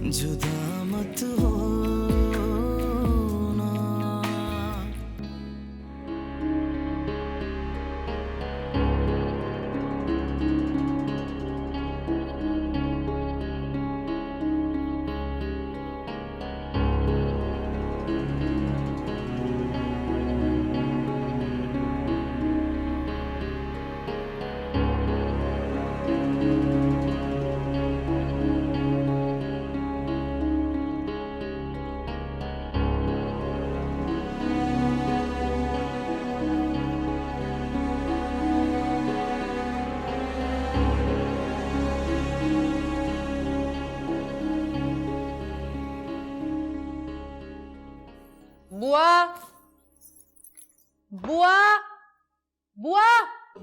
जुदा मत हो। बुआ, बुआ, बुआ।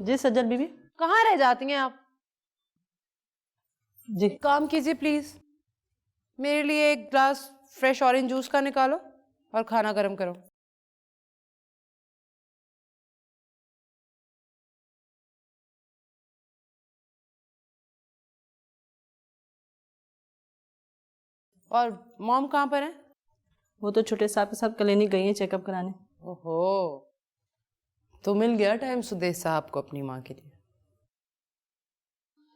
जी सज्जन बीबी। कहाँ रह जाती हैं आप? जी काम कीजिए प्लीज, मेरे लिए एक ग्लास फ्रेश ऑरेंज जूस का निकालो और खाना गर्म करो। और मॉम कहाँ पर है? वो तो छोटे साहब के साथ क्लिनिक गई है चेकअप कराने। ओहो, तो मिल गया टाइम सुदेश साहब को अपनी माँ के लिए।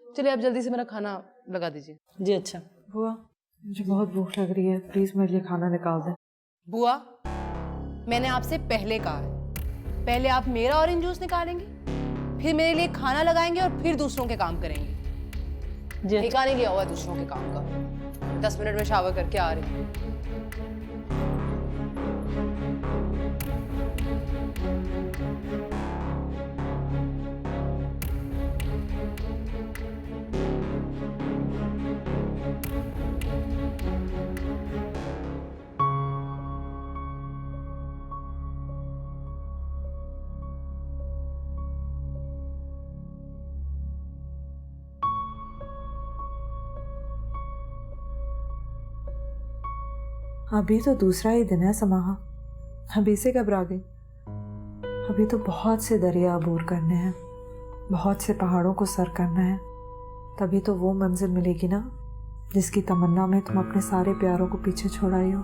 चलिए आप जल्दी से मेरा खाना लगा दीजिए। जी अच्छा। बुआ मुझे बहुत भूख लग रही है, प्लीज मेरे लिए खाना निकाल दें। बुआ, मैंने आपसे पहले कहा है, पहले आप मेरा ऑरेंज जूस निकालेंगे, फिर मेरे लिए खाना लगाएंगे और फिर दूसरों के काम करेंगे। जी ठिकाने नहीं लिया हुआ दूसरों के काम का। 10 मिनट में शावर करके आ रही हूँ। अभी तो दूसरा ही दिन है समाहा, अभी से घबरा गई? अभी तो बहुत से दरिया अबूर करने हैं, बहुत से पहाड़ों को सर करना है, तभी तो वो मंजिल मिलेगी ना जिसकी तमन्ना में तुम अपने सारे प्यारों को पीछे छोड़ आई हो।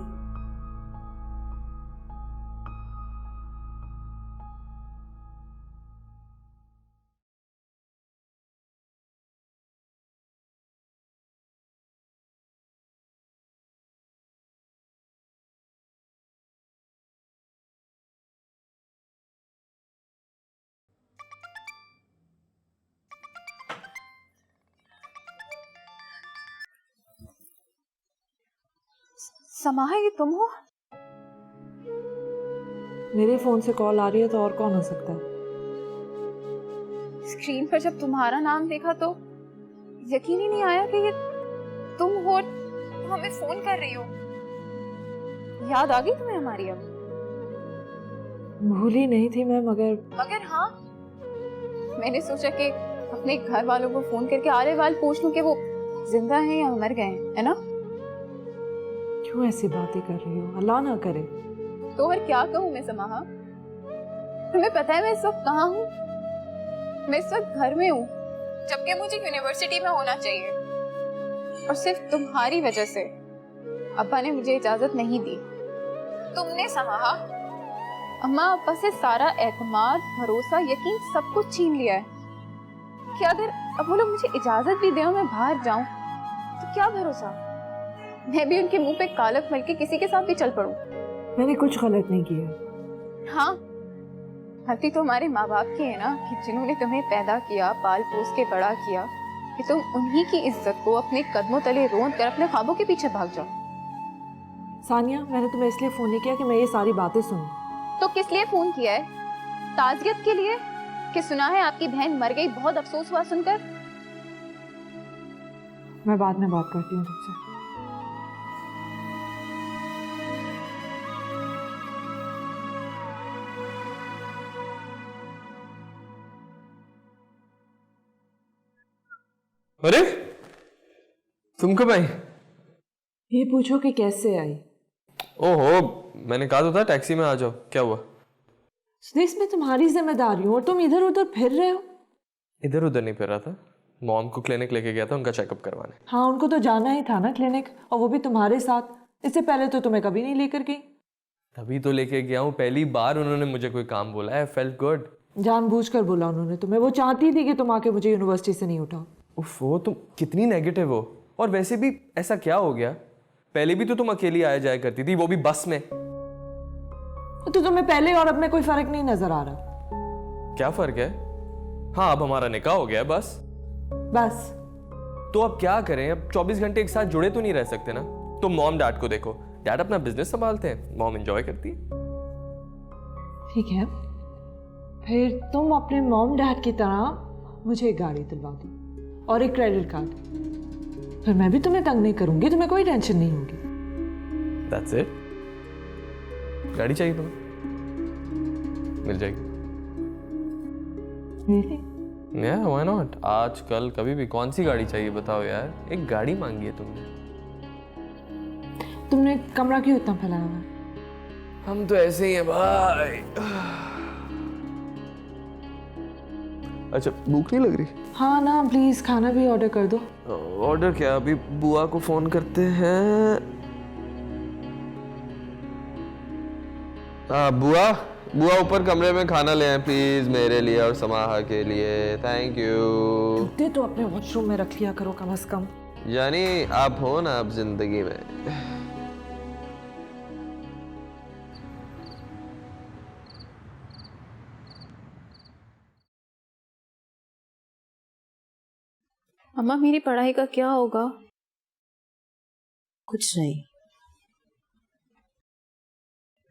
समाहा, ये तुम हो? मेरे फोन से कॉल आ रही है तो और कौन हो सकता है? स्क्रीन पर जब तुम्हारा नाम देखा तो यकीन ही नहीं आया कि ये तुम हो। तुम हमें फोन कर रही हो। याद आ गई तुम्हें हमारी? अब भूली नहीं थी मैं, मगर हाँ, मैंने सोचा कि अपने घर वालों को फोन करके आले वाल पूछ लूं कि वो जिंदा हैं या मर गए हैं, है ना? क्यों ऐसी बातें कर रही हो? अल्लाह ना करे। तो और क्या कहूँ मैं समाहा? तुम्हें पता है मैं इस वक्त कहाँ हूँ? मैं इस वक्त घर में हूँ, जबकि मुझे यूनिवर्सिटी में होना चाहिए। और सिर्फ तुम्हारी वजह से अब्बा ने मुझे इजाजत नहीं दी। तुमने समाहा अम्मा अब्बा से सारा एतमाद, भरोसा, यकीन सब कुछ छीन लिया है कि अगर अब वो लोग मुझे इजाजत भी दें और मैं बाहर जाऊं तो क्या भरोसा मैं भी उनके मुंह पे कालक मल के किसी के साथ भी चल पड़ूं। मैंने कुछ गलत नहीं किया। हाँ, गलती तो हमारे माँ बाप की है ना, कि जिन्होंने तुम्हें पैदा किया, पाल पोस के बड़ा किया, कि तुम उन्हीं की इज्जत को अपने कदमों तले रोंद कर अपने ख्वाबों के पीछे भाग जाओ। सानिया, मैंने तुम्हें इसलिए फोन नहीं किया कि मैं ये सारी बातें सुनूं। तो किस लिए फोन किया है? ताज़ियत के लिए कि सुना है आपकी बहन मर गई, बहुत अफसोस हुआ सुनकर? मैं बाद में बात करती हूँ तुमसे। अरे तुम कब आई? ये पूछो कि कैसे आई। ओहो, मैंने कहा तो था टैक्सी में आ जाओ। क्या हुआ? सुदेश, मैं तुम्हारी जिम्मेदारी हूँ और तुम इधर उधर फिर रहे हो। इधर उधर नहीं फिर रहा था, मॉम को क्लिनिक लेके गया था उनका चेकअप करवाने। हाँ, उनको तो जाना ही था ना क्लिनिक, और वो भी तुम्हारे साथ। इससे पहले तो तुम्हें कभी नहीं लेकर गई। तभी तो लेके गया हूँ, पहली बार उन्होंने मुझे कोई काम बोला है, फेल्ट गुड। जानबूझकर बोला उन्होंने तुम्हें, वो चाहती थी कि तुम आके मुझे यूनिवर्सिटी से नहीं उठाओ। उफ, वो तुम कितनी नेगेटिव हो। और वैसे भी ऐसा क्या हो गया, पहले भी तो तुम अकेली आया जाया करती थी, वो भी बस में। तो तुम्हें पहले और अब में कोई फर्क नहीं नजर आ रहा? क्या फर्क है? हाँ, अब हमारा निकाह हो गया है, बस। बस तो अब क्या करें, अब 24 घंटे एक साथ जुड़े तो नहीं रह सकते ना। तो मॉम डैड को देखो, डैड अपना बिजनेस संभालते हैं, मॉम एंजॉय करती है। ठीक है, फिर तुम अपने मॉम डैड की तरह मुझे एक गाड़ी दिलवा दो और एक क्रेडिट कार्ड। फिर मैं भी तुम्हें तंग नहीं करूंगी, तुम्हें कोई टेंशन नहीं होगी। That's it? गाड़ी चाहिए तुम्हें? मिल जाएगी। Really? Yeah, why not? आज कल कभी भी कौन सी गाड़ी चाहिए बताओ यार, एक गाड़ी मांगी है तुमने। तुमने कमरा क्यों इतना फैलाया हुआ है? हम तो ऐसे ही हैं भाई। अच्छा, भूख नहीं लग रही? हाँ ना, प्लीज खाना भी ऑर्डर कर दो। ऑर्डर क्या, अभी बुआ को फोन करते हैं। हाँ बुआ, बुआ ऊपर कमरे में खाना ले आए प्लीज, मेरे लिए और समाहा के लिए। Thank you. जूते तो अपने वॉशरूम में रख लिया करो कम से कम। यानी आप हो ना अब जिंदगी में। अम्मा, मेरी पढ़ाई का क्या होगा? कुछ नहीं।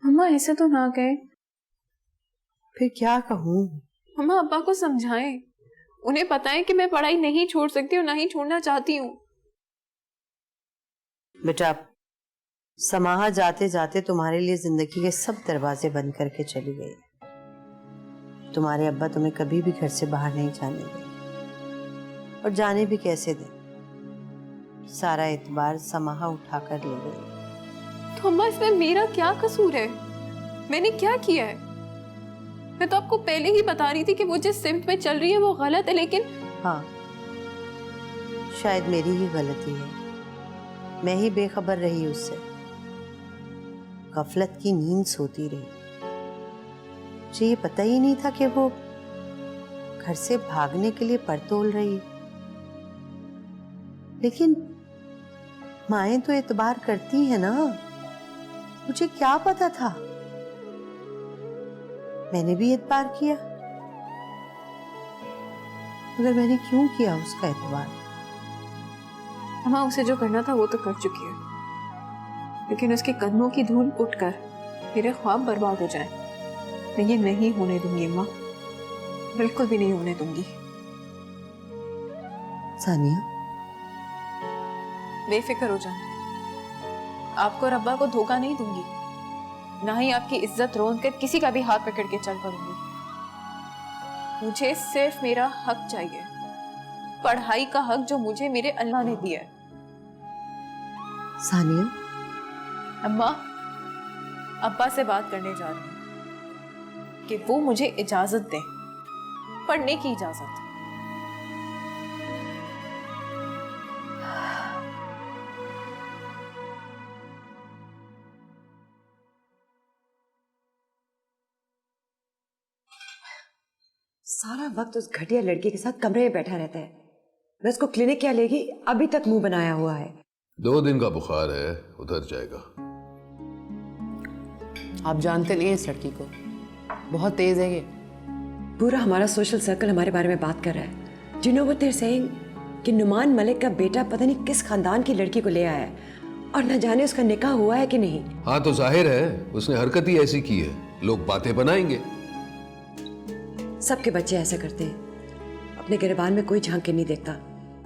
अम्मा, ऐसे तो ना कहे। फिर क्या कहूँ? अम्मा, अब्बा को समझाएं, उन्हें पता है कि मैं पढ़ाई नहीं छोड़ सकती और नहीं छोड़ना चाहती हूँ। बेटा, समाहा जाते जाते तुम्हारे लिए जिंदगी के सब दरवाजे बंद करके चली गई। तुम्हारे अब्बा तुम्हें कभी भी घर से बाहर नहीं जाने दें, और जाने भी कैसे दें। सारा एतबार समाहा उठाकर ले गई। तो अम्मा, इसमें मेरा क्या कसूर है? मैंने क्या किया है? मैं तो आपको पहले ही बता रही थी कि वो जिस सिमत में चल रही है वो गलत है, लेकिन हाँ, शायद मेरी ही गलती है। मैं ही बेखबर रही उससे, गफलत की नींद सोती रही। मुझे ये पता ही नहीं था कि वो घर से भागने के लिए पर तोल रही। लेकिन माएं तो एतबार करती हैं ना, मुझे क्या पता था। मैंने भी एतबार किया, मगर मैंने क्यों किया उसका एतबार? अम्मा, उसे जो करना था वो तो कर चुकी है, लेकिन उसके कदमों की धूल उठकर मेरे ख्वाब बर्बाद हो जाए, मैं ये नहीं होने दूंगी अम्मा, बिल्कुल भी नहीं होने दूंगी। सानिया, बेफिक्र हो जाए, आपको और अब्बा को धोखा नहीं दूंगी, ना ही आपकी इज्जत रोन कर किसी का भी हाथ पकड़ के चल पड़ूंगी। मुझे सिर्फ मेरा हक चाहिए, पढ़ाई का हक जो मुझे मेरे अल्लाह ने दिया है। सानिया, अम्मा, अब्बा से बात करने जा रही हूँ कि वो मुझे इजाजत दें, पढ़ने की इजाजत। सारा वक्त उस घटिया लड़की के साथ कमरे में बैठा रहता है। मैं उसको क्लिनिक क्या लेगी, अभी तक मुंह बनाया हुआ है। 2 दिन का बुखार है, उधर जाएगा। आप जानते नहीं हैं इस लड़की को, बहुत तेज है ये। पूरा हमारा सोशल सर्कल हमारे बारे में बात कर रहा है। Do you know what they're saying? कि नुमान मलिक का बेटा पता नहीं किस खानदान की लड़की को ले आया है, और न जाने उसका निकाह हुआ है कि नहीं। हाँ तो जाहिर है उसने हरकत ही ऐसी की है, लोग बातें बनाएंगे। सबके बच्चे ऐसे करते हैं, अपने गिरबान में कोई झांक के नहीं देखता,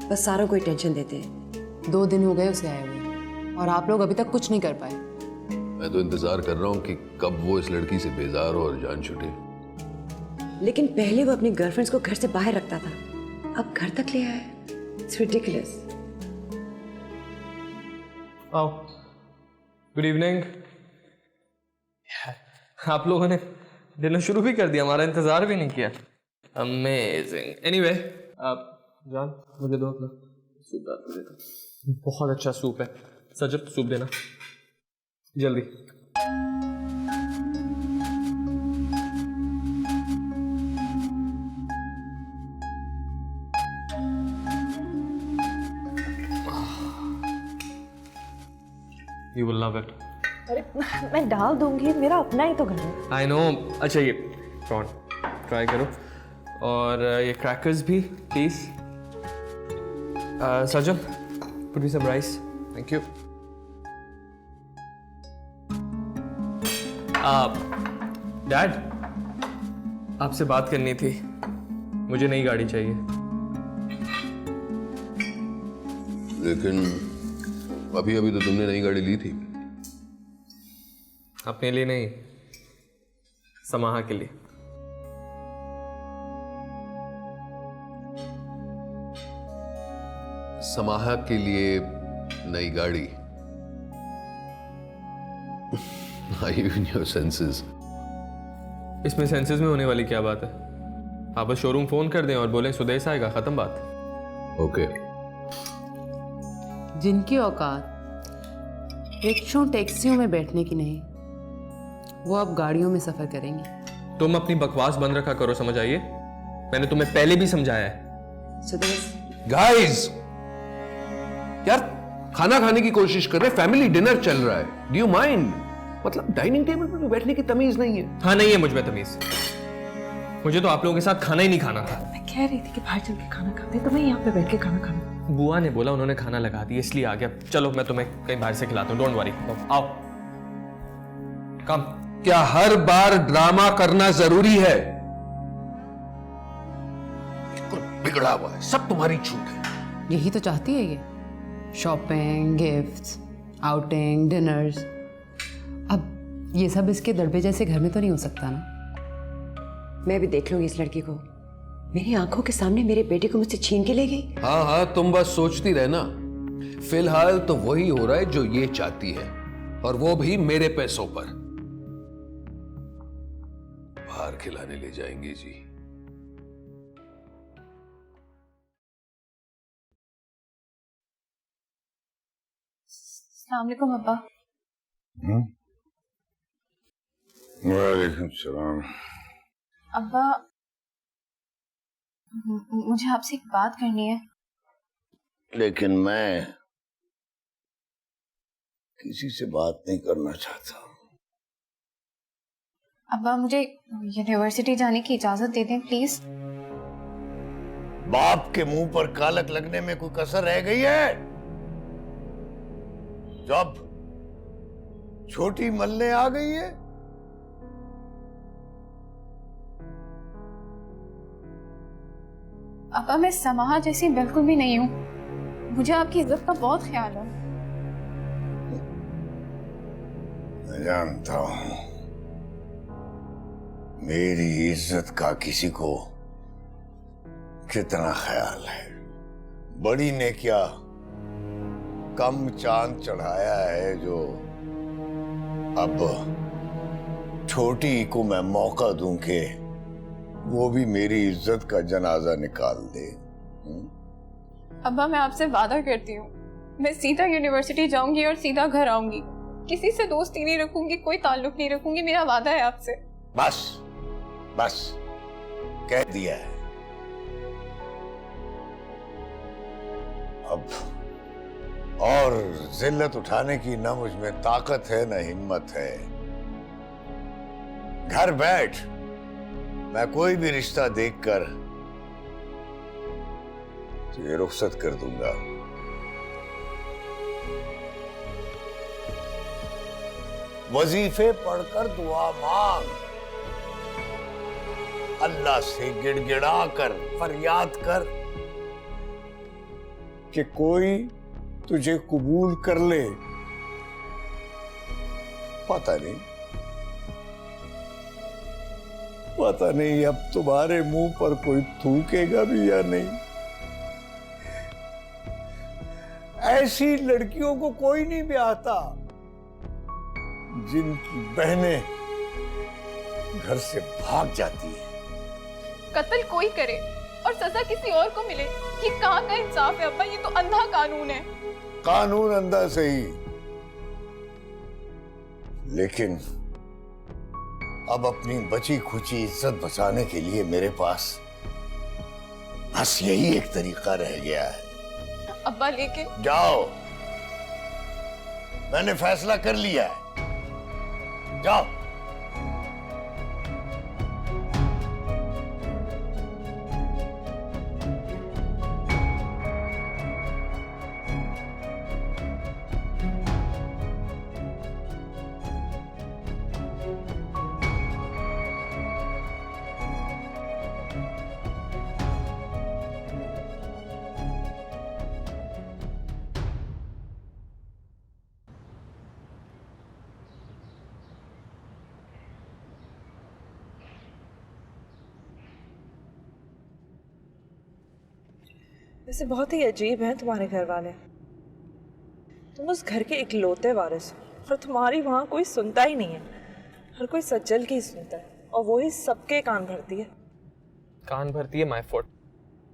बस सारों को ही टेंशन देते हैं। 2 दिन हो गए उसे आए हुए और आप लोग अभी तक कुछ नहीं कर पाए। मैं तो इंतजार कर रहा हूँ कि कब वो इस लड़की से बेजार हो और जान छूटे। लेकिन पहले वो अपनी गर्लफ्रेंड्स को घर से बाहर रखता था, अब घर तक ले आया है। It's ridiculous. आओ, गुड इवनिंग। आप लोगों ने डिनर शुरू भी कर दिया, हमारा इंतजार भी नहीं किया। अमेजिंग। एनीवे, जान मुझे दो अपना सूप डाल के देता। बहुत अच्छा सूप है। सजब सूप देना जल्दी। You will love it. अरे मैं डाल दूंगी, मेरा अपना ही तो घर है। I know. अच्छा ये प्रॉन ट्राई करो और ये क्रैकर्स भी please. Sajal put me some rice. Thank you. Dad आपसे बात करनी थी, मुझे नई गाड़ी चाहिए। लेकिन अभी अभी तो तुमने नई गाड़ी ली थी। अपने लिए नहीं, समाहा के लिए। समाहा के लिए नई गाड़ी? Are you in your senses? इसमें सेंसेस में होने वाली क्या बात है? आप बस शोरूम फोन कर दें और बोलें सुदेश आएगा, खत्म बात। ओके। जिनकी औकात रिक्शों टैक्सियों में बैठने की नहीं, वो अब गाड़ियों में सफर करेंगी। तुम अपनी बकवास बंद रखा करो, समझ आइए? मैंने तुम्हें पहले भी समझाया है। सुदेश गाइस, यार खाना खाने की कोशिश कर रहे, फैमिली डिनर चल रहा है। Do you mind? मतलब डाइनिंग टेबल पर बैठने की तमीज नहीं है। हाँ नहीं है मुझ में तमीज। मुझे तो आप लोगों के साथ खाना ही नहीं खाना था। मैं कह रही थी कि बाहर चल के खाना खाते, तो मैं यहाँ पे बैठ के खाना खाना। बुआ ने बोला उन्होंने खाना लगा दिया इसलिए आ गया। चलो मैं तुम्हें कहीं बाहर से खिलाता हूँ, डोंट वरी। आओ कम। क्या हर बार ड्रामा करना जरूरी है? बिल्कुल बिगड़ा हुआ है, सब तुम्हारी छूट है। यही तो चाहती है ये, शॉपिंग, गिफ्ट्स, आउटिंग, डिनर्स। अब ये सब इसके दड़बे जैसे घर में तो नहीं हो सकता ना। मैं भी देख लूंगी इस लड़की को। मेरी आंखों के सामने मेरे बेटे को मुझसे छीन के ले गई। हाँ हाँ, तुम बस सोचती रहना। फिलहाल तो वही हो रहा है जो ये चाहती है, और वो भी मेरे पैसों पर। बाहर खिलाने ले जाएंगे जी। अस्सलाम वालेकुम अब्बा। वालेकुम सलाम। अब्बा, मुझे आपसे एक बात करनी है। लेकिन मैं किसी से बात नहीं करना चाहता। अब्बा, मुझे यूनिवर्सिटी जाने की इजाजत दे दें प्लीज। बाप के मुंह पर कालक लगने में कोई कसर रह गई है? जब छोटी मल्ले आ गई है। अब्बा, मैं समाहा जैसी बिल्कुल भी नहीं हूँ। मुझे आपकी इज्जत का बहुत ख्याल है। मैं जानता हूँ मेरी इज्जत का किसी को कितना ख्याल है। बड़ी ने क्या कम चांद चढ़ाया है जो अब छोटी को मैं मौका दूं कि वो भी मेरी इज्जत का जनाजा निकाल दे। अब्बा, मैं आपसे वादा करती हूँ, मैं सीधा यूनिवर्सिटी जाऊंगी और सीधा घर आऊंगी। किसी से दोस्ती नहीं रखूंगी, कोई ताल्लुक नहीं रखूंगी। मेरा वादा है आपसे। बस बस कह दिया है। अब और जिल्लत उठाने की ना मुझ में ताकत है ना हिम्मत है। घर बैठ मैं कोई भी रिश्ता देखकर तुझे रुखसत कर दूंगा। वजीफे पढ़कर दुआ मांग, अल्लाह से गिड़गिड़ा कर फरियाद कर कि कोई तुझे कबूल कर ले। पता नहीं अब तुम्हारे मुंह पर कोई थूकेगा भी या नहीं। ऐसी लड़कियों को कोई नहीं ब्याहता जिनकी बहनें घर से भाग जाती है। कत्ल कोई करे, और सजा किसी और को मिले। ये कहाँ का इंसाफ है अब्बा? ये तो अंधा कानून है। कानून अंधा सही, लेकिन अब अपनी बची खुची इज्जत बचाने के लिए मेरे पास बस यही एक तरीका रह गया है। अब्बा लेकिन जाओ, मैंने फैसला कर लिया है, जाओ। वैसे बहुत ही अजीब हैं तुम्हारे घर वाले। तुम उस घर के इकलौते वारिस हो और तुम्हारी वहाँ कोई सुनता ही नहीं है। हर कोई सज्जल की सुनता है और वो ही सबके कान भरती है। कान भरती है माय फुट।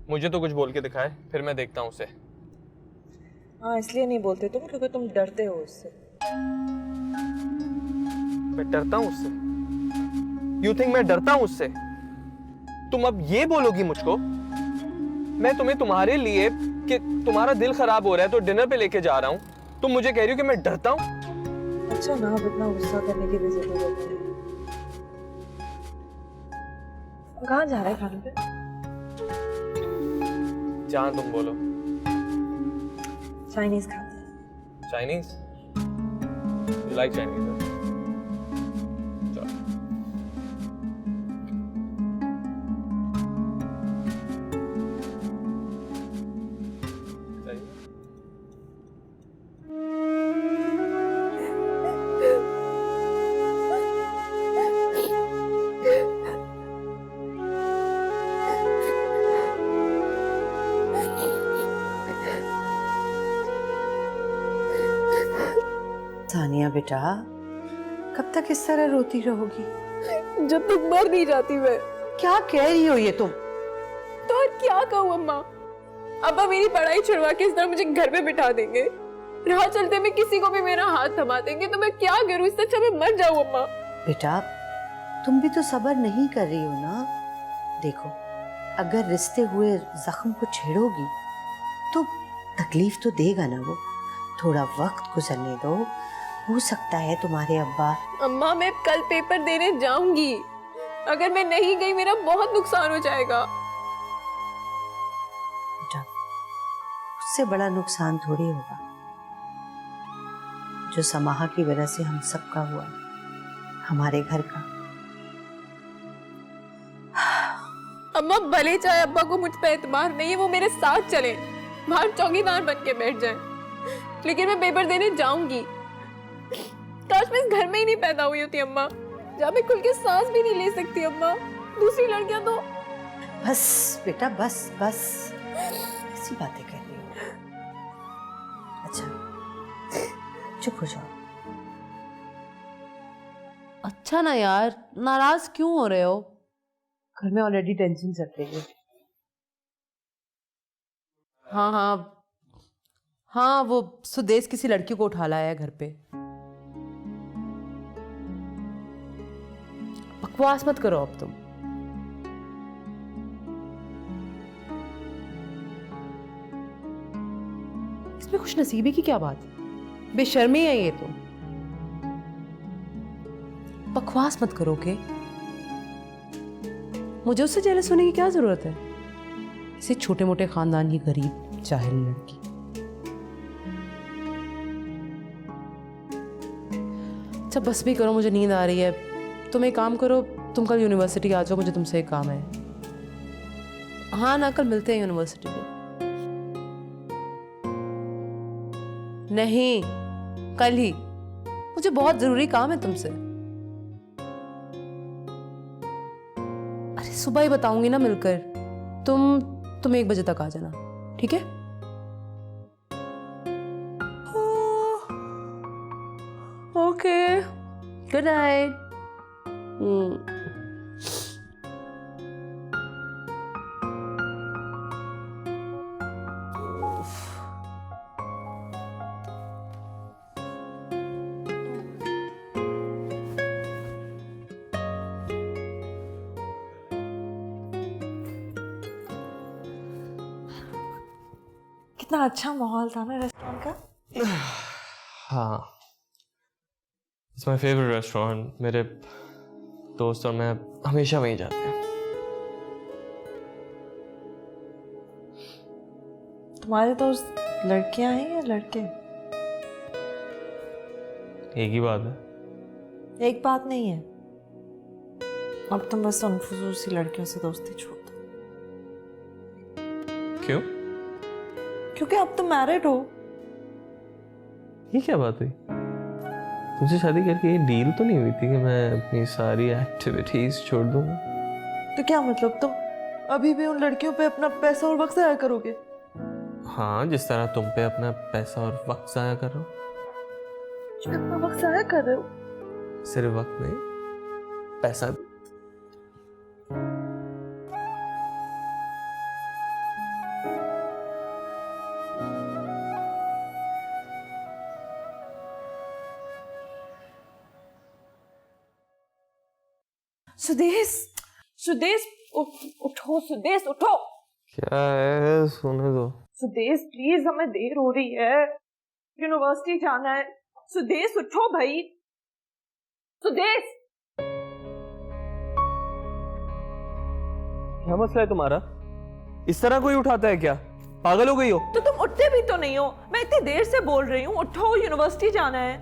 मुझे तो कुछ बोल के दिखाए, फिर मैं देखता हूँ उसे। हाँ, इसलिए नहीं बोलते तुम क्योंकि तुम डरते हो उससे। मैं डरता हूँ उससे? यू थिंक मैं डरता हूँ उससे? तुम अब ये बोलोगी मुझको? मैं तुम्हें तुम्हारे लिए कि तुम्हारा दिल खराब हो रहा है तो डिनर पे लेके जा रहा हूँ, तुम मुझे कह रही हो कि मैं डरता हूँ? अच्छा ना, अब इतना गुस्सा करने की भी जरूरत नहीं। कहाँ जा रहे हैं खाने पे? जहाँ तुम बोलो। चाइनीज खाते हैं। Chinese? You like Chinese? Sania बेटा, कब तक इस तरह रोती रहोगी? जब तक मर नहीं जाती मैं। क्या कह रही हो ये तुम? तो और क्या कहूँ अम्मा? अब्बा मेरी पढ़ाई छुड़वा के इस तरह मुझे घर में बिठा देंगे, राह चलते में किसी को भी मेरा हाथ थमा देंगे, तो मैं क्या करूँ? इससे अच्छा मैं मर जाऊँ अम्मा। बेटा, तुम भी तो सब्र नहीं कर रही हो ना। देखो, अगर रिश्ते हुए जख्म को छेड़ोगी तो तकलीफ तो देगा ना वो। थोड़ा वक्त गुजरने दो, हो सकता है तुम्हारे अब्बा। अम्मा, मैं कल पेपर देने जाऊंगी। अगर मैं नहीं गई मेरा बहुत नुकसान हो जाएगा। बेटा, उससे बड़ा नुकसान थोड़ी होगा जो समाहा की वजह से हम सबका हुआ, हमारे घर का। अम्मा, भले चाहे अब्बा को मुझ पे एतबार नहीं है, वो मेरे साथ चले, बाहर चौकीदार बन के बैठ जाए, लेकिन मैं पेपर देने जाऊंगी। काश मैं इस घर में ही नहीं पैदा हुई होती अम्मा, जहाँ मैं खुल के सांस भी नहीं ले सकती अम्मा। दूसरी लड़कियां तो बस बेटा, बस बस, ऐसी बातें कर रही हो। अच्छा, चुप हो जाओ। अच्छा ना यार, नाराज क्यों हो रहे हो? घर में ऑलरेडी टेंशन चल रही है। हाँ हाँ हाँ, वो सुदेश किसी लड़की को उठा लाया है घर पे। बकवास मत करो अब तुम। इसमें खुश नसीबी की क्या बात है? बेशर्मी है ये तो। बकवास मत करो के। मुझे उससे जेलस होने की क्या जरूरत है? इसे छोटे मोटे खानदान की गरीब जाहिल लड़की। अच्छा बस भी करो, मुझे नींद आ रही है। तुम एक काम करो, तुम कल यूनिवर्सिटी आ जाओ, मुझे तुमसे एक काम है। हाँ ना, कल मिलते हैं यूनिवर्सिटी में। नहीं, कल ही। मुझे बहुत जरूरी काम है तुमसे। अरे सुबह ही बताऊंगी ना मिलकर। तुम 1 बजे तक आ जाना, ठीक है? Okay, good night. कितना अच्छा माहौल था ना रेस्टोरेंट का। हाँ, इट्स माय फेवरेट रेस्टोरेंट। मेरे दोस्त और मैं हमेशा वहीं जाते हैं। तुम्हारे दोस्त लड़कियां हैं या लड़के? एक ही बात है। एक बात नहीं है। अब तुम बस उन फजूल सी लड़कियों से दोस्ती छोड़ दो। क्यों? क्योंकि अब तुम मैरिड हो। ये क्या बात हुई? तुझसे शादी करके ये डील तो नहीं हुई थी कि मैं अपनी सारी एक्टिविटीज छोड़ दूंगा? तो क्या मतलब तुम अभी भी उन लड़कियों पे अपना पैसा और वक्त जाया करोगे? हाँ, जिस तरह तुम पे अपना पैसा और वक्त जाया कर रहा हूँ। अपना वक्त जाया कर रहे हो? सिर्फ वक्त नहीं, पैसा भी। सुदेश, सुदेश उठो, सुदेश उठो। क्या है? सोने दो। सुदेश प्लीज, हमें देर हो रही है, यूनिवर्सिटी जाना है। सुदेश उठो भाई, सुदेश। क्या मसला है तुम्हारा? इस तरह कोई उठाता है क्या? पागल हो गई हो? तो तुम उठते भी तो नहीं हो। मैं इतनी देर से बोल रही हूँ, उठो, यूनिवर्सिटी जाना है।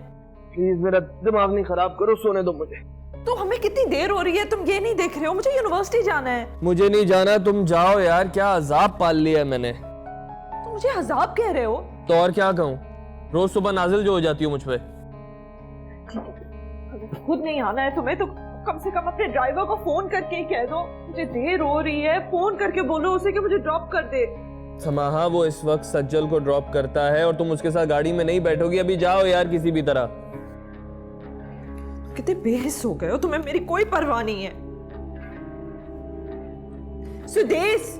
प्लीज मेरा दिमाग नहीं खराब करो, सोने दो मुझे। तो हमें कितनी देर हो रही है, तुम ये नहीं देख रहे हो? मुझे यूनिवर्सिटी जाना है। मुझे नहीं जाना, तुम जाओ यार। क्या अजाब पाल लिया है मैंने। तुम मुझे अजाब कह रहे हो? तो और क्या कहूँ? रोज सुबह नाजिल जो हो जाती हो मुझ पे। खुद नहीं आना है तुम्हें तो कम से कम अपने ड्राइवर को फोन करके ही कह दो मुझे देर हो रही है। फोन करके बोलो उसे कि मुझे ड्रॉप कर दे। समाहा, वो इस वक्त सज्जल को ड्रॉप करता है और तुम उसके साथ गाड़ी में नहीं बैठोगी। अभी जाओ यार किसी भी तरह। कितने बेहिस हो गए हो, तुम्हें मेरी कोई परवाह नहीं है। सुदेश,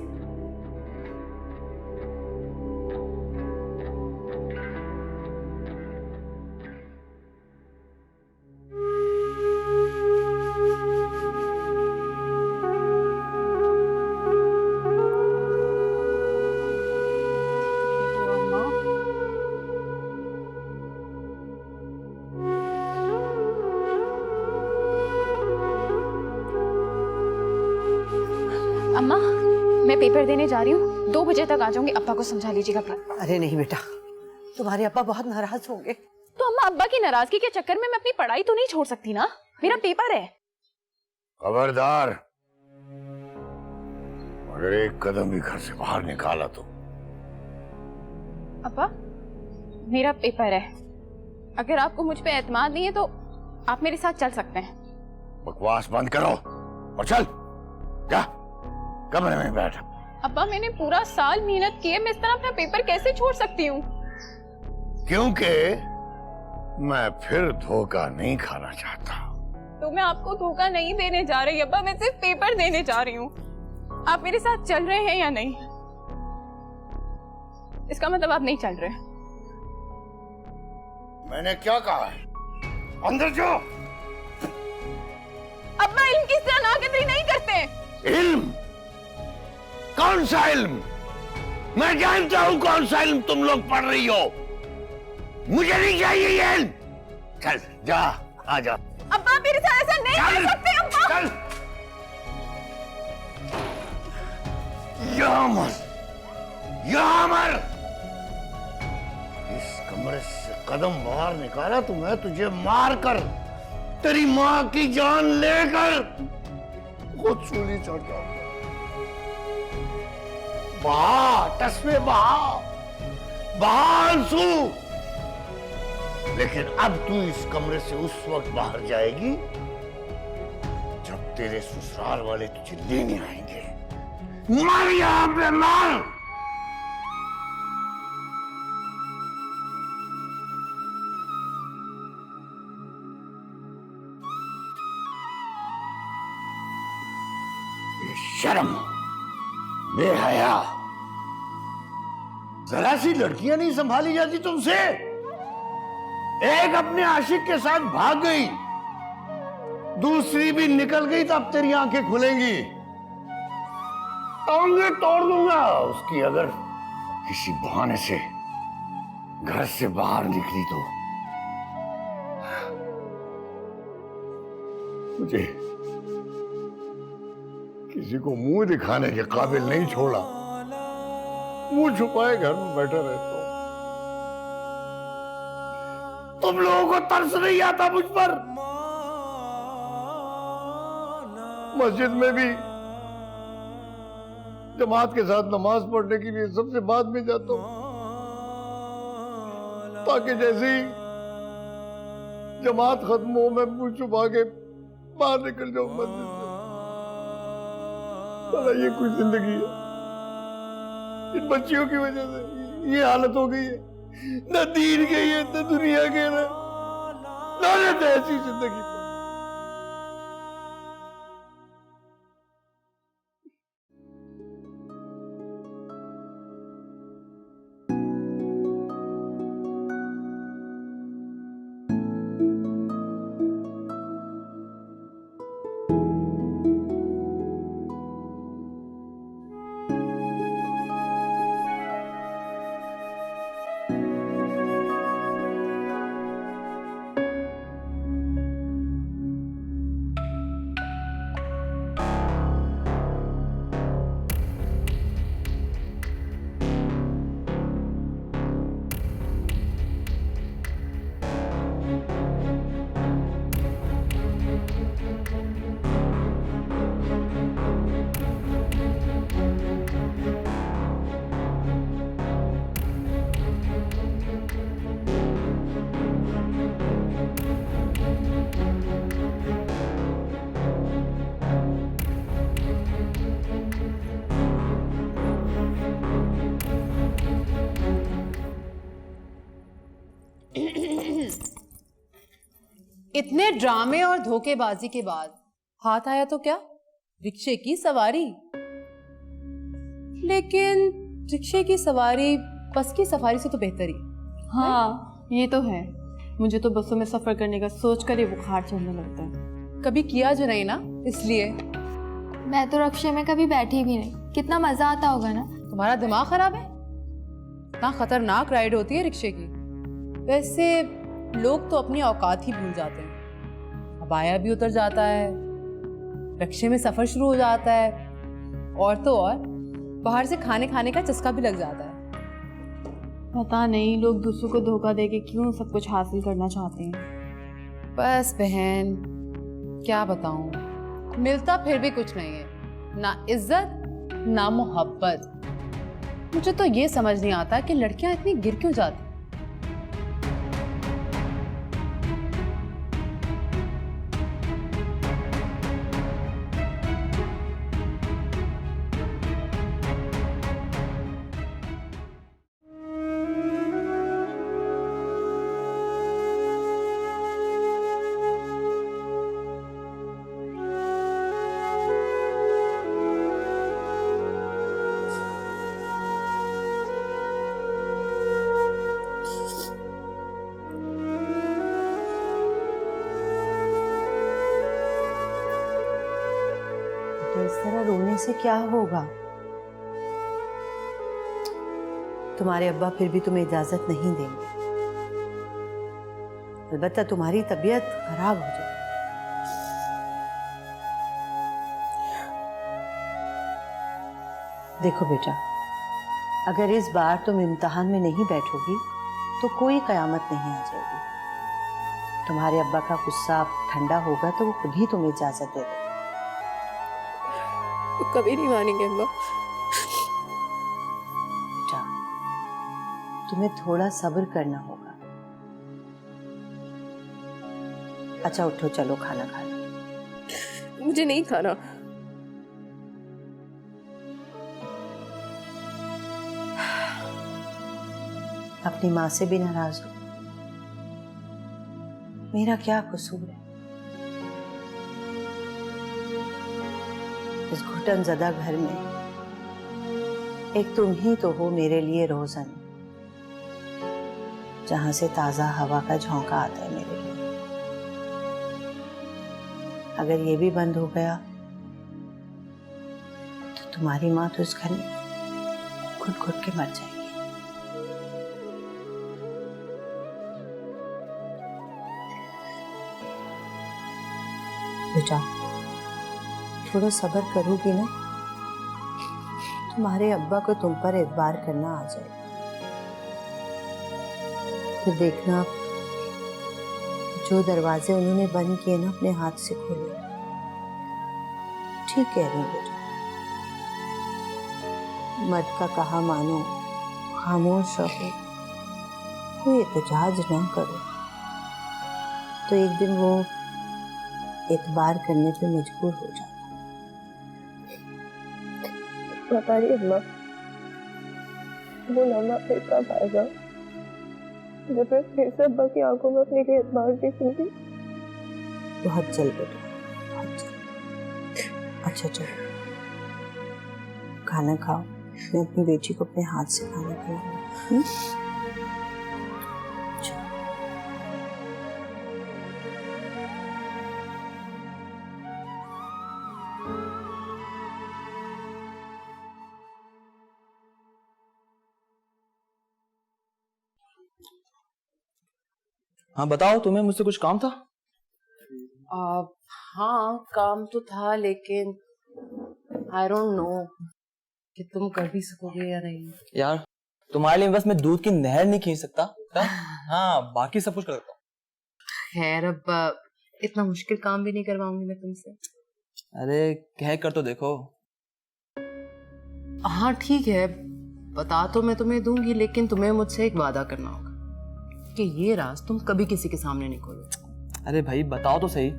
अम्मा, मैं पेपर देने जा रही हूँ, 2 बजे तक आ जाऊंगी। अब्बा को समझा लीजिएगा प्लीज। अरे नहीं बेटा, तुम्हारे अब्बा बहुत नाराज होंगे। तो अम्मा, अब्बा की नाराजगी के चक्कर में मैं अपनी पढ़ाई तो नहीं छोड़ सकती ना। मेरा पेपर है। खबरदार, अगर एक कदम भी घर से बाहर निकाला तो। अब्बा, मेरा पेपर है। अगर आपको मुझ पे एतमाद नहीं है तो आप मेरे साथ चल सकते हैं। बकवास बंद करो और चल। क्या? कमरे में बैठ। अब्बा, मैंने पूरा साल मेहनत की है, मैं इस तरह अपना पेपर कैसे छोड़ सकती हूँ? क्योंकि मैं फिर धोखा नहीं खाना चाहता। तो मैं आपको धोखा नहीं देने जा रही अब्बा, मैं सिर्फ पेपर देने जा रही हूँ। आप मेरे साथ चल रहे हैं या नहीं? इसका मतलब आप नहीं चल रहे। मैंने क्या कहा है? अंदर जाओ। अब्बा, इल्म किस तरह नाकदरी नहीं करते। इल्म? कौन सा इल्म? मैं जानता हूं कौन सा इल्म तुम लोग पढ़ रही हो। मुझे नहीं चाहिए ये इल्म। चल जा, आ जा। अब्बा, मेरे साथ ऐसा नहीं कर सकते अब्बा। चल। यहाँ मर, यहाँ मर। इस कमरे से कदम बाहर निकाला तो मैं तुझे मार कर, तेरी माँ की जान लेकर खुद सूली चढ़ जाऊंगा। बहा, तस्मे बहा, बहा आंसू। लेकिन अब तू इस कमरे से उस वक्त बाहर जाएगी जब तेरे ससुराल वाले तुझे लेने आएंगे। मर यहां पे, मर। शर्म, बेहया, जरा सी लड़कियां नहीं संभाली जाती तुमसे। एक अपने आशिक के साथ भाग गई, दूसरी भी निकल गई तो अब तेरी आंखें खुलेंगी। टांगे तोड़ दूंगा उसकी अगर किसी बहाने से घर से बाहर निकली तो मुझे किसी को मुंह दिखाने के काबिल नहीं छोड़ा। मुंह छुपाए घर में बैठा रहता हूं। तुम लोगों को तरस नहीं आता मुझ पर? मस्जिद में भी जमात के साथ नमाज पढ़ने के लिए सबसे बाद में जाता हूं, ताकि जैसे ही जमात खत्म हो मैं मुंह छुपा के बाहर निकल जाऊं मस्जिद से। भला ये कोई जिंदगी है? इन बच्चियों की वजह से ये हालत हो गई है। न दीन के ये न दुनिया के ना रहते ऐसी जिंदगी पर। इतने ड्रामे और धोखेबाजी के बाद हाथ आया तो क्या? रिक्शे की सवारी। लेकिन रिक्शे की सवारी बस की सफारी से तो बेहतर ही। हाँ ये तो है। मुझे तो बसों में सफर करने का सोच कर ही बुखार चढ़ने लगता है। कभी किया जो नहीं ना, इसलिए। मैं तो रिक्शे में कभी बैठी भी नहीं। कितना मजा आता होगा ना। तुम्हारा दिमाग खराब है? इतना खतरनाक राइड होती है रिक्शे की। वैसे लोग तो अपनी औकात ही भूल जाते हैं। अबाया भी उतर जाता है, रिक्शे में सफर शुरू हो जाता है, और तो और बाहर से खाने का चस्का भी लग जाता है। पता नहीं लोग दूसरों को धोखा देके क्यों सब कुछ हासिल करना चाहते हैं। बस बहन क्या बताऊं, मिलता फिर भी कुछ नहीं है, ना इज्जत ना मोहब्बत। मुझे तो ये समझ नहीं आता कि लड़कियां इतनी गिर क्यों जाती। तो इस तरह रोने से क्या होगा? तुम्हारे अब्बा फिर भी तुम्हें इजाजत नहीं देंगे। अलबत्ता तुम्हारी तबीयत खराब हो जाए। देखो बेटा, अगर इस बार तुम इम्तिहान में नहीं बैठोगी तो कोई कयामत नहीं आ जाएगी। तुम्हारे अब्बा का गुस्सा ठंडा होगा तो वो खुद ही तुम्हें इजाजत दे देगा। तो कभी नहीं मानेंगे अम्मा। बेटा, तुम्हें थोड़ा सब्र करना होगा। अच्छा उठो, चलो खाना खा लो। मुझे नहीं खाना। अपनी माँ से भी नाराज हो? मेरा क्या कसूर है? इस घुटन ज़दा घर में एक तुम ही तो हो मेरे लिए रोज़न, जहां से ताज़ा हवा का झोंका आता है मेरे लिए। अगर ये भी बंद हो गया तो तुम्हारी माँ तो इस घर में घुट घुट के मर जाएगी। बेटा थोड़ा सब्र करोगी ना, तुम्हारे अब्बा को तुम पर एतबार करना आ जाए। फिर देखना जो दरवाजे उन्होंने बंद किए ना अपने हाथ से खोले। ठीक कह रही हूँ बेटा, मर्द का कहा मानो, खामोश रहो, कोई एहतजाज ना करो, तो एक दिन वो एतबार करने पे मजबूर हो जाता। बता रही अम्मा, वो लम्हा फिर कब आएगा जब मैं फिर से अब्बा की आंखों में अपने लिए एतबार देखूंगी? बहुत जल्द बेटा, बहुत जल्द। अच्छा चलो खाना खाओ, मैं अपनी बेटी को अपने हाथ से खाना खिलाऊंगी। हाँ बताओ, तुम्हें मुझसे कुछ काम था? हाँ काम तो था, लेकिन आई डोंट नो कि तुम कर भी सकोगे या नहीं। यार तुम्हारे लिए बस मैं दूध की नहर नहीं खींच सकता था? हाँ बाकी सब कुछ कर सकता हूँ। खैर अब इतना मुश्किल काम भी नहीं करवाऊंगी मैं तुमसे। अरे कह कर तो देखो। हाँ ठीक है, बता तो मैं तुम्हें दूंगी, लेकिन तुम्हें मुझसे एक वादा करना होगा कि ये राज तुम कभी किसी के सामने नहीं खोलो। अरे भाई बताओ तो सही।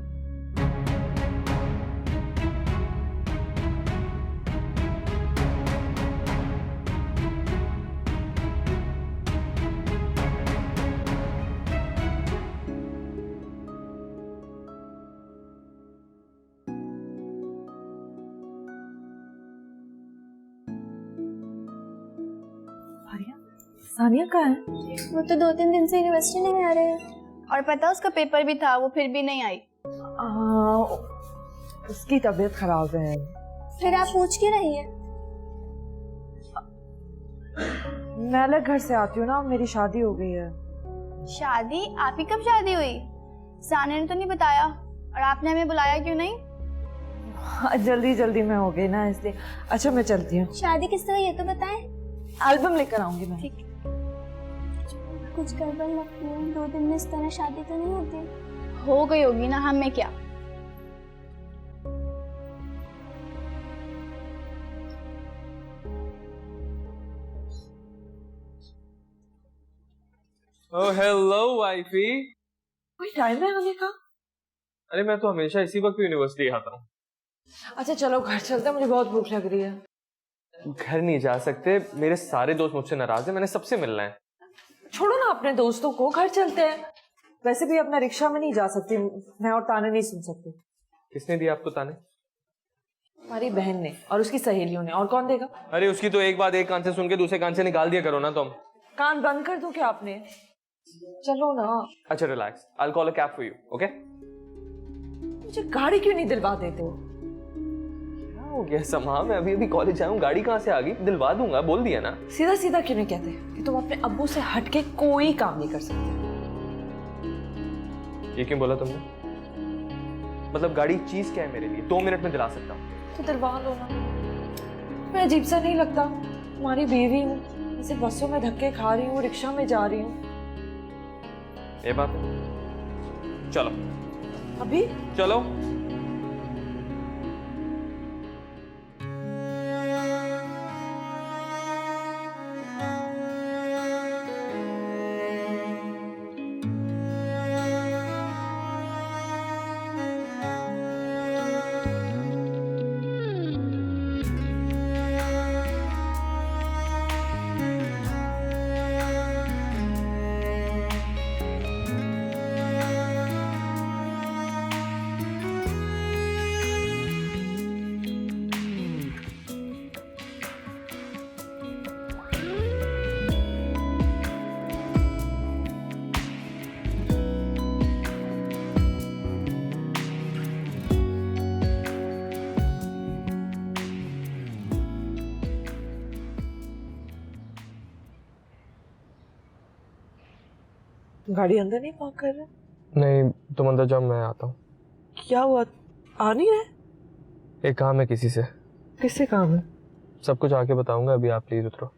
सानिया कहाँ है? वो तो 2-3 दिन से यूनिवर्सिटी नहीं आ रहे हैं, और पता उसका पेपर भी था, वो फिर भी नहीं आई। उसकी तबीयत खराब है। फिर आप पूछ क्यों रही हैं? मैं अलग घर से आती हूँ ना, मेरी शादी हो गई है। शादी? आप ही कब शादी हुई? सानिया ने तो नहीं बताया, और आपने हमें बुलाया क्यों नहीं? जल्दी जल्दी में हो गई ना इसलिए। अच्छा मैं चलती हूँ। शादी किससे हुई है तो बताएं। एल्बम लेकर आऊंगी मैं। ठीक। कुछ गड़बड़ लगती है, 2 दिन में इस तरह शादी तो नहीं होती। हो गई होगी ना, हमें क्या। Oh hello wifey. कोई टाइम है आने का? अरे मैं तो हमेशा इसी वक्त यूनिवर्सिटी आता हूँ। अच्छा चलो घर चलते हैं, मुझे बहुत भूख लग रही है। घर नहीं जा सकते, मेरे सारे दोस्त मुझसे नाराज हैं, मैंने सबसे मिलना है। छोड़ो ना अपने दोस्तों को, घर चलते हैं। वैसे भी अपना रिक्शा में नहीं जा सकती मैं, और ताने नहीं सुन सकती। किसने दिया आपको ताने? हमारी बहन ने और उसकी सहेलियों ने, और कौन देगा? अरे उसकी तो एक बात एक कान से सुन के दूसरे कान से निकाल दिया करो ना तुम। कान बंद कर दूं क्या आपने? चलो ना। अच्छा relax, I will call a cab for you, okay? मुझे गाड़ी क्यों नहीं दिलवा देते हो? हो गया समा, मैं अभी अभी कॉलेज आया हूँ, गाड़ी कहाँ से आ गई? दिलवा दूंगा, बोल दिया ना। सीधा सीधा क्यों नहीं कहते कि तुम अपने अब्बू से हटके कोई काम नहीं कर सकते? ये क्यों बोला तुमने? मतलब गाड़ी चीज क्या है मेरे लिए? 2 मिनट में दिला सकता हूँ। तो दिलवा लो ना। मैं अजीब सा नहीं लगता? तुम्हारी बीवी हूँ, ऐसे बसों में धक्के खा रही हूँ, रिक्शा में जा रही हूँ। ये बात है। चलो अभी चलो। गाड़ी अंदर नहीं पार्क कर रहे? नहीं तुम अंदर जाओ, मैं आता हूँ। क्या हुआ? आ नहीं रहे? एक काम है किसी से। किससे काम है? सब कुछ आके बताऊंगा, अभी आप प्लीज उतरो।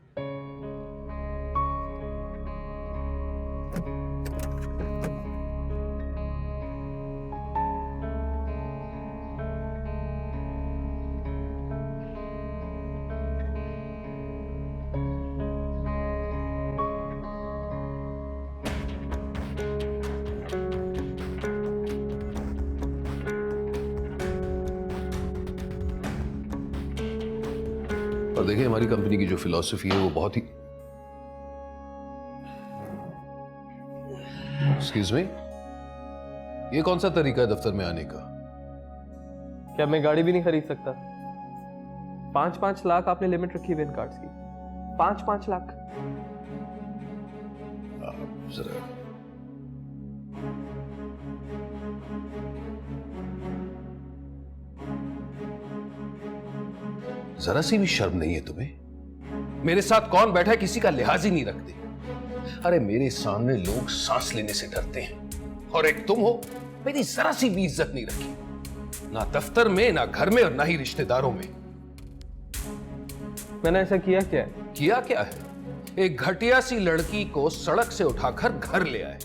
और देखिए, हमारी कंपनी की जो फिलॉसफी है वो बहुत ही एक्सक्यूज मी, ये कौन सा तरीका है दफ्तर में आने का? क्या मैं गाड़ी भी नहीं खरीद सकता? 5-5 लाख आपने लिमिट रखी है इन कार्ड्स की। 5-5 लाख। जरा जरा सी भी शर्म नहीं है तुम्हें? मेरे साथ कौन बैठा है किसी का लिहाज ही नहीं रखते। अरे मेरे सामने लोग सांस लेने से डरते हैं, और एक तुम हो, मेरी जरा सी भी इज्जत नहीं रखी, ना दफ्तर में, ना घर में, और ना ही रिश्तेदारों में। मैंने ऐसा किया क्या है? किया क्या है? एक घटिया सी लड़की को सड़क से उठाकर घर ले आए,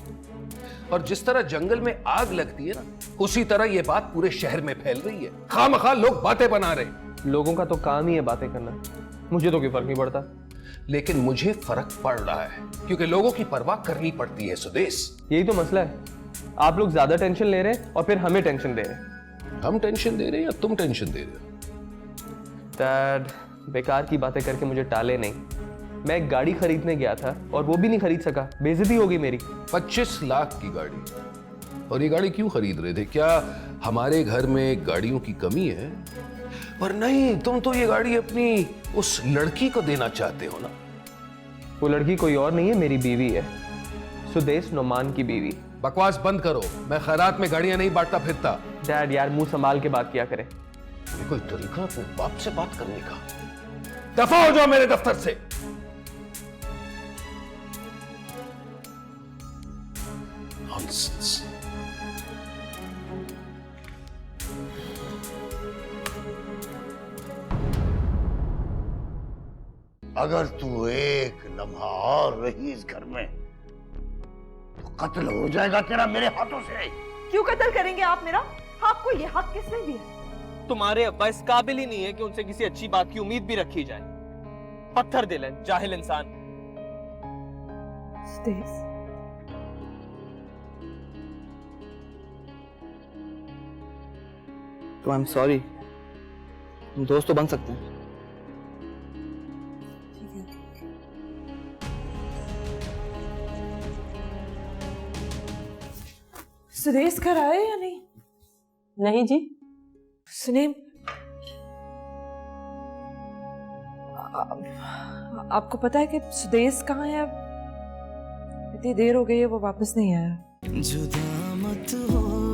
और जिस तरह जंगल में आग लगती है ना, उसी तरह यह बात पूरे शहर में फैल रही है। खामखा लोग बातें बना रहे। लोगों का तो काम ही है बातें करना, मुझे तो कोई फर्क नहीं पड़ता। लेकिन मुझे फर्क पड़ रहा है, क्योंकि लोगों की परवाह करनी पड़ती है सुदेश। यही तो मसला है, आप लोग ज्यादा टेंशन ले रहे हैं और फिर हमें टेंशन दे रहे हैं। हम टेंशन दे रहे हैं या तुम टेंशन दे रहे हो? डैड, बेकार की बातें करके मुझे टाले नहीं। मैं एक गाड़ी खरीदने गया था और वो भी नहीं खरीद सका, बेइज्जती हो गई मेरी। 25 लाख की गाड़ी। और ये गाड़ी क्यों खरीद रहे थे? क्या हमारे घर में गाड़ियों की कमी है? पर नहीं, तुम तो ये गाड़ी अपनी उस लड़की को देना चाहते हो ना। वो लड़की कोई और नहीं है, मेरी बीवी है, सुदेश नोमान की बीवी। बकवास बंद करो, मैं खैरात में गाड़ियां नहीं बांटता फिरता। डैड यार, मुंह संभाल के बात किया करें। ये कोई तरीका अपने बाप से बात करने का? दफा हो जाओ मेरे दफ्तर से। नॉनसेंस। अगर तू एक लम्हा और रही इस घर में तो कत्ल हो जाएगा तेरा मेरे हाथों से। क्यों कत्ल करेंगे आप मेरा? आपको ये हक किसने दिया? तुम्हारे अब्बा इस काबिल ही नहीं है कि उनसे किसी अच्छी बात की उम्मीद भी रखी जाए। पत्थर दिल है, जाहिल इंसान। तो आई एम सॉरी, हम दोस्त तो बन सकते हैं। सुदेश घर आए या नहीं? नहीं जी। सुनिए, आपको पता है कि सुदेश कहाँ है? इतनी देर हो गई है, वो वापस नहीं आया। जुदा मत हो